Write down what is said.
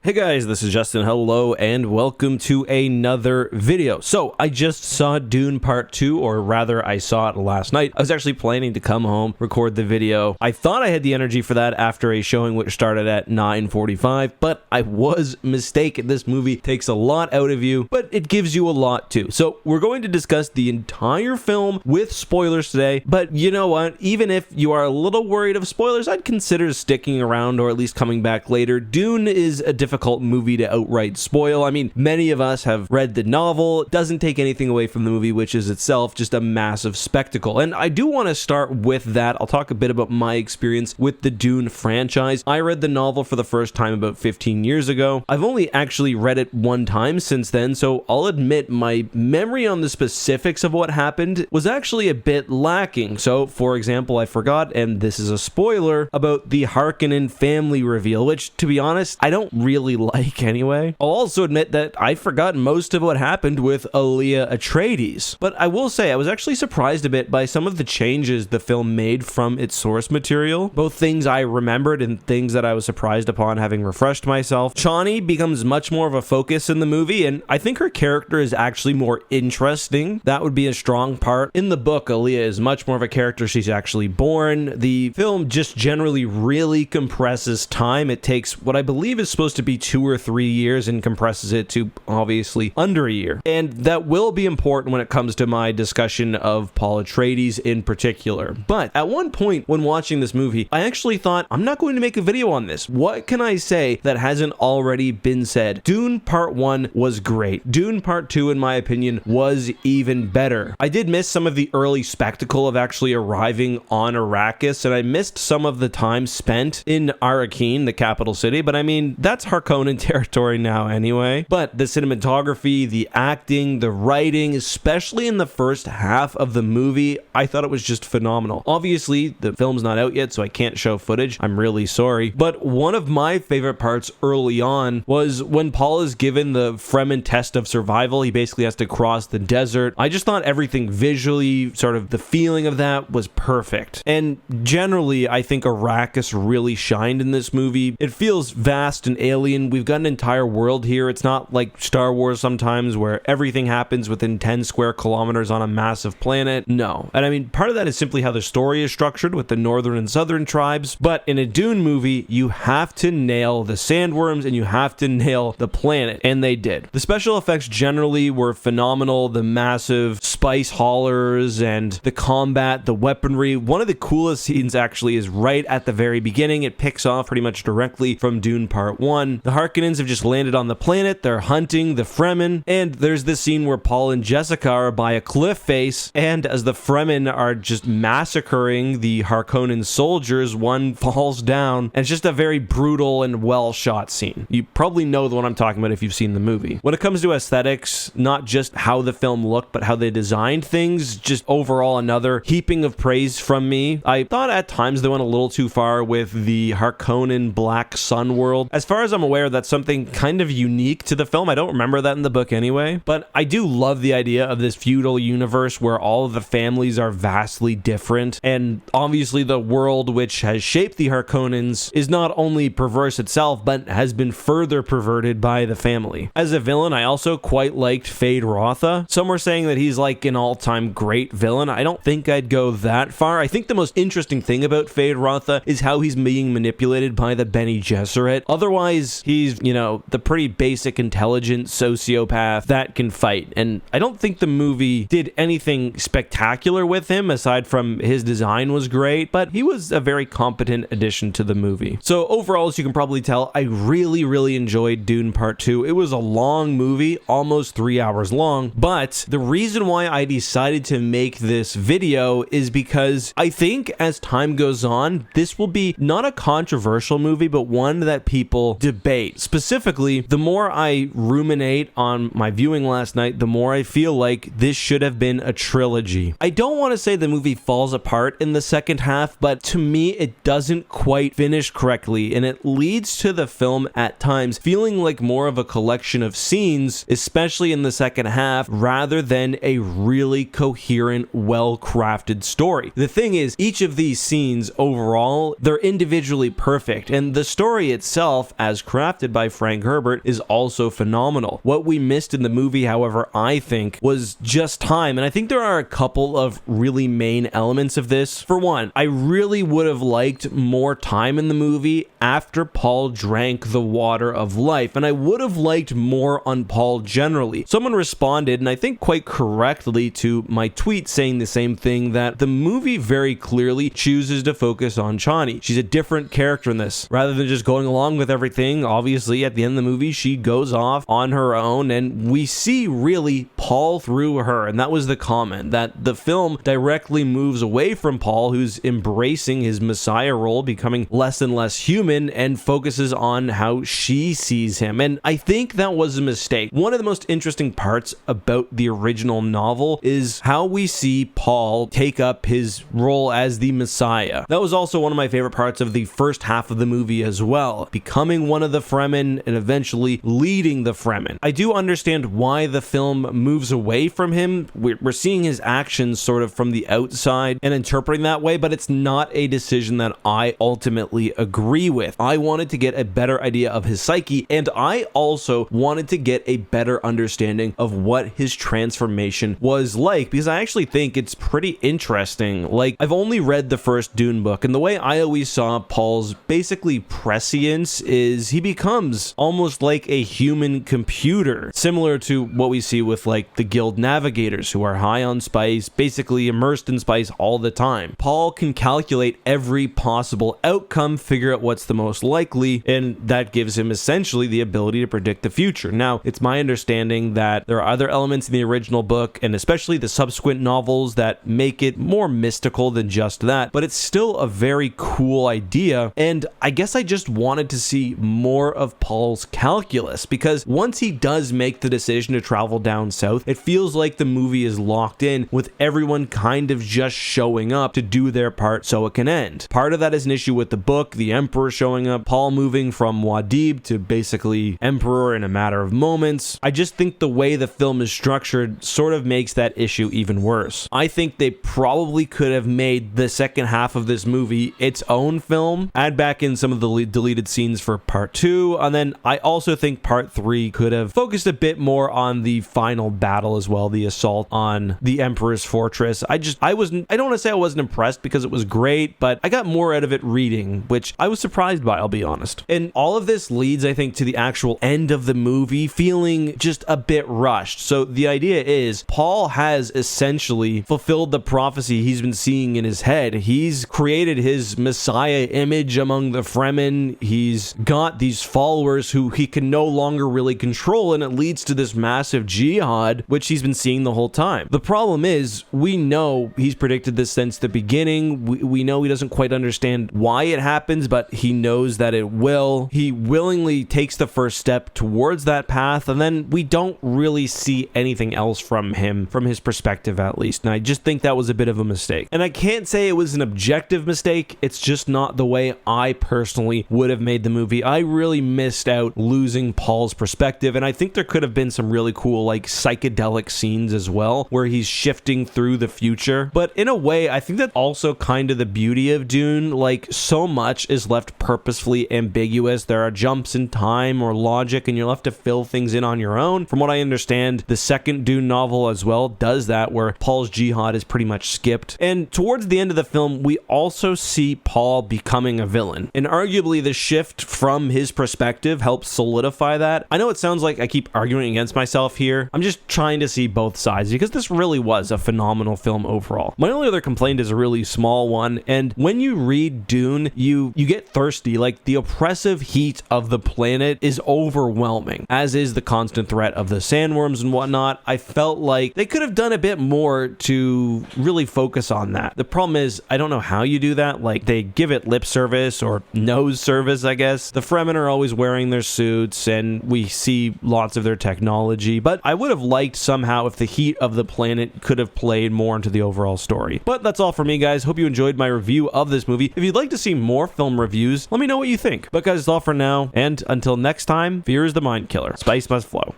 Hey guys, this is Justin. Hello and welcome to another video. So I just saw Dune Part 2, or rather I saw it last night. I was actually planning to come home, record the video. I thought I had the energy for that after a showing which started at 9:45, but I was mistaken. This movie takes a lot out of you, but it gives you a lot too. So we're going to discuss the entire film with spoilers today, but you know what? Even if you are a little worried of spoilers, I'd consider sticking around or at least coming back later. Dune is a difficult movie to outright spoil. I mean, many of us have read the novel. It doesn't take anything away from the movie, which is itself just a massive spectacle. And I do want to start with that. I'll talk a bit about my experience with the Dune franchise. I read the novel for the first time about 15 years ago. I've only actually read it one time since then, so I'll admit my memory on the specifics of what happened was actually a bit lacking. So, for example, I forgot, and this is a spoiler, about the Harkonnen family reveal, which, to be honest, I don't really like anyway. I'll also admit that I forgot most of what happened with Elia Atreides. But I will say I was actually surprised a bit by some of the changes the film made from its source material, both things I remembered and things that I was surprised upon having refreshed myself. Chani becomes much more of a focus in the movie, and I think her character is actually more interesting. That would be a strong part. In the book, Elia is much more of a character. She's actually born. The film just generally really compresses time. It takes what I believe is supposed to be 2 or 3 years and compresses it to obviously under a year. And that will be important when it comes to my discussion of Paul Atreides in particular. But at one point when watching this movie, I actually thought, I'm not going to make a video on this. What can I say that hasn't already been said? Dune Part 1 was great. Dune Part 2, in my opinion, was even better. I did miss some of the early spectacle of actually arriving on Arrakis, and I missed some of the time spent in Arrakeen, the capital city, but I mean, that's Harkonnen territory now anyway. But the cinematography, the acting, the writing, especially in the first half of the movie, I thought it was just phenomenal. Obviously, the film's not out yet, so I can't show footage. I'm really sorry. But one of my favorite parts early on was when Paul is given the Fremen test of survival. He basically has to cross the desert. I just thought everything visually, sort of the feeling of that was perfect. And generally, I think Arrakis really shined in this movie. It feels vast and alien. We've got an entire world here. It's not like Star Wars sometimes where everything happens within 10 square kilometers on a massive planet. No. And I mean, part of that is simply how the story is structured with the northern and southern tribes. But in a Dune movie, you have to nail the sandworms and you have to nail the planet. And they did. The special effects generally were phenomenal. The massive spice haulers and the combat, the weaponry. One of the coolest scenes actually is right at the very beginning. It picks off pretty much directly from Dune Part 1. The Harkonnens have just landed on the planet. They're hunting the Fremen. And there's this scene where Paul and Jessica are by a cliff face. And as the Fremen are just massacring the Harkonnen soldiers, one falls down. And it's just a very brutal and well shot scene. You probably know the one I'm talking about if you've seen the movie. When it comes to aesthetics, not just how the film looked, but how they designed things, just overall another heaping of praise from me. I thought at times they went a little too far with the Harkonnen black sun world. As far as I'm aware, that's something kind of unique to the film. I don't remember that in the book anyway, but I do love the idea of this feudal universe where all of the families are vastly different, and obviously the world which has shaped the Harkonnens is not only perverse itself, but has been further perverted by the family. As a villain, I also quite liked Fade Rotha. Some were saying that he's like an all-time great villain. I don't think I'd go that far. I think the most interesting thing about Fade Rotha is how he's being manipulated by the Bene Gesserit. Otherwise, he's, you know, the pretty basic intelligent sociopath that can fight. And I don't think the movie did anything spectacular with him aside from his design was great, but he was a very competent addition to the movie. So overall, as you can probably tell, I really enjoyed Dune Part 2. It was a long movie, almost 3 hours long, but the reason why I decided to make this video is because I think as time goes on, this will be not a controversial movie, but one that people debate. Specifically, the more I ruminate on my viewing last night, the more I feel like this should have been a trilogy. I don't want to say the movie falls apart in the second half, but to me, it doesn't quite finish correctly, and it leads to the film at times feeling like more of a collection of scenes, especially in the second half, rather than a really coherent, well-crafted story. The thing is, each of these scenes overall, they're individually perfect, and the story itself, as crafted by Frank Herbert is also phenomenal. What we missed in the movie, however, I think, was just time, and I think there are a couple of really main elements of this. For one, I really would have liked more time in the movie after Paul drank the water of life, and I would have liked more on Paul generally. Someone responded, and I think quite correctly, to my tweet saying the same thing, that the movie very clearly chooses to focus on Chani. She's a different character in this. Rather than just going along with everything, obviously at the end of the movie she goes off on her own, and we see really Paul through her. And that was the comment, that the film directly moves away from Paul, who's embracing his messiah role, becoming less and less human, and focuses on how she sees him. And I think that was a mistake. One of the most interesting parts about the original novel is how we see Paul take up his role as the messiah. That was also one of my favorite parts of the first half of the movie as well, becoming one of the Fremen and eventually leading the Fremen. I do understand why the film moves away from him. We're seeing his actions sort of from the outside and interpreting that way, but it's not a decision that I ultimately agree with. I wanted to get a better idea of his psyche, and I also wanted to get a better understanding of what his transformation was like, because I actually think it's pretty interesting. Like, I've only read the first Dune book, and the way I always saw Paul's basically prescience is he becomes almost like a human computer, similar to what we see with like the guild navigators, who are high on spice, basically immersed in spice all the time. Paul can calculate every possible outcome, figure out what's the most likely, and that gives him essentially the ability to predict the future. Now, it's my understanding that there are other elements in the original book, and especially the subsequent novels, that make it more mystical than just that, but it's still a very cool idea, and I guess I just wanted to see more of Paul's calculus, because once he does make the decision to travel down south, it feels like the movie is locked in with everyone kind of just showing up to do their part so it can end. Part of that is an issue with the book, the Emperor showing up, Paul moving from Muad'Dib to basically Emperor in a matter of moments. I just think the way the film is structured sort of makes that issue even worse. I think they probably could have made the second half of this movie its own film, add back in some of the deleted scenes for part 2, and then I also think part 3 could have focused a bit more on the final battle as well, the assault on the Emperor's fortress. I don't want to say I wasn't impressed, because it was great, but I got more out of it reading, which I was surprised by, I'll be honest. And all of this leads, I think, to the actual end of the movie feeling just a bit rushed. So the idea is Paul has essentially fulfilled the prophecy he's been seeing in his head. He's created his messiah image among the Fremen. He's got these followers who he can no longer really control, and it leads to this massive jihad, which he's been seeing the whole time. The problem is, we know he's predicted this since the beginning. We know he doesn't quite understand why it happens, but he knows that it will. He willingly takes the first step towards that path, and then we don't really see anything else from him, from his perspective at least. And I just think that was a bit of a mistake. And I can't say it was an objective mistake. It's just not the way I personally would have made the movie. I really missed out losing Paul's perspective, and I think there could have been some really cool like psychedelic scenes as well, where he's shifting through the future. But in a way, I think that's also kind of the beauty of Dune. Like, so much is left purposefully ambiguous. There are jumps in time or logic, and you're left to fill things in on your own. From what I understand, the second Dune novel as well does that, where Paul's jihad is pretty much skipped. And towards the end of the film, we also see Paul becoming a villain, and arguably the shift from his perspective helps solidify that. I know it sounds like I keep arguing against myself here. I'm just trying to see both sides, because this really was a phenomenal film overall. My only other complaint is a really small one, and when you read Dune, you get thirsty. Like, the oppressive heat of the planet is overwhelming, as is the constant threat of the sandworms and whatnot. I felt like they could have done a bit more to really focus on that. The problem is, I don't know how you do that. Like, they give it lip service or nose service, I guess. The Fremen are always wearing their suits, and we see lots of their technology, but I would have liked somehow if the heat of the planet could have played more into the overall story. But that's all for me, guys. Hope you enjoyed my review of this movie. If you'd like to see more film reviews, let me know what you think. But guys, that's all for now, and until next time, fear is the mind killer. Spice must flow.